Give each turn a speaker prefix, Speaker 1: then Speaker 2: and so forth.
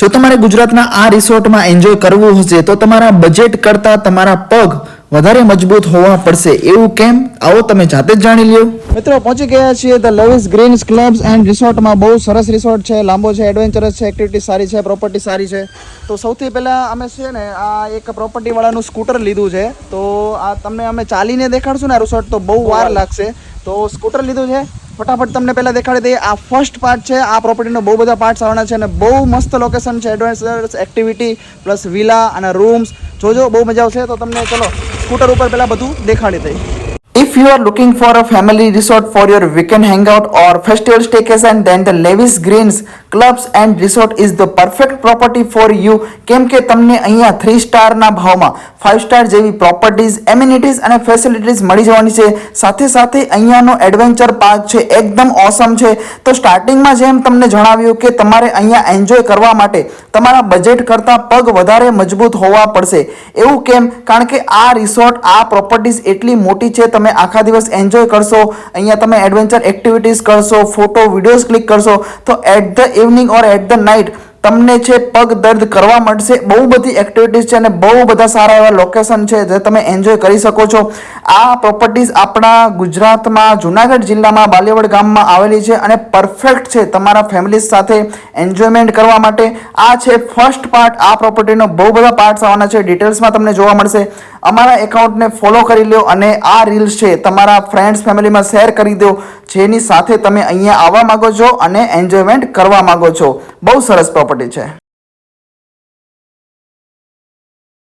Speaker 1: જો તમારે ગુજરાતના આ રિસોર્ટમાં એન્જોય કરવું હશે તો તમારા બજેટ કરતાં તમારા પગ વધારે મજબૂત હોવા પડશે. એવું કેમ? આવો તમે જાતે જ જાણી લ્યો. મિત્રો પહોંચી ગયા છીએ ધ લવિસ ગ્રીન્સ ક્લબ્સ એન્ડ રિસોર્ટમાં. બહુ સરસ રિસોર્ટ છે, લાંબો છે, એડવેન્ચરસ છે, એક્ટિવિટી સારી છે, પ્રોપર્ટી સારી છે. તો સૌથી પહેલાં અમે છે ને આ એક પ્રોપર્ટીવાળાનું સ્કૂટર લીધું છે. તો આ તમને અમે ચાલીને દેખાડશું ને આ રિસોર્ટ તો બહુ વાર લાગશે. તો સ્કૂટર લીધું છે, ફટાફટ તમને પહેલાં દેખાડી દઈએ. આ ફર્સ્ટ પાર્ટ છે. આ પ્રોપર્ટીનો બહુ બધા પાર્ટ્સ આવવાના છે અને બહુ મસ્ત લોકેશન છે, એડવેન્ચરસ એક્ટિવિટી પ્લસ વિલા અને રૂમ્સ. જોજો બહુ મજા આવશે. તો તમને ચલો સ્કૂટર ઉપર પહેલાં બધું દેખાડી દઈએ. If you are looking for a family resort for your weekend hangout or festival staycation, then the Levis Greens Clubs and Resort is the perfect property for you. કેમ કે તમને અહીંયા 3 સ્ટારના ભાવમાં 5 સ્ટાર જેવી પ્રોપર્ટીઝ, એમિનિટીઝ અને facilities મળી જવાની છે. સાથે સાથે અહીંયાનો એડવેન્ચર પાર્ક છે, એકદમ ઓસમ છે. તો સ્ટાર્ટિંગમાં જેમ તમને જણાવ્યું કે તમારે અહીંયા એન્જોય કરવા માટે તમારા બજેટ કરતાં પગ વધારે મજબૂત હોવા પડશે. એવું કેમ? કારણ કે આ રિસોર્ટ, આ પ્રોપર્ટીઝ એટલી મોટી છે, તમે આખા દિવસ એન્જોય કરશો. અહીંયા તમે એડવેન્ચર એક્ટિવિટીઝ કરશો, ફોટો વિડીયોઝ ક્લિક કરશો. તો at the evening or at the night તમને છે પગ દર્દ કરવા મળશે. બહુ બધી એક્ટિવિટીઝ છે અને બહુ બધા સારા એવા લોકેશન છે જે તમે એન્જોય કરી શકો છો. આ પ્રોપર્ટીઝ આપણા ગુજરાતમાં જુનાગઢ જિલ્લામાં બાલેવડ ગામમાં આવેલી છે અને પરફેક્ટ છે તમારા ફેમિલી સાથે એન્જોયમેન્ટ કરવા માટે. આ છે ફર્સ્ટ પાર્ટ. આ પ્રોપર્ટીનો બહુ બધા પાર્ટ્સ આવવાના છે, ડિટેલ્સમાં તમને જોવા મળશે. અમારા એકાઉન્ટને ફોલો કરી લો અને આ રીલ્સ છે તમારા ફ્રેન્ડ્સ ફેમિલીમાં શેર કરી દો, જેની સાથે તમે અહીંયા આવવા માગો છો અને એન્જોયમેન્ટ કરવા માગો છો. બહુ સરસ પ્રોપર્ટી છે.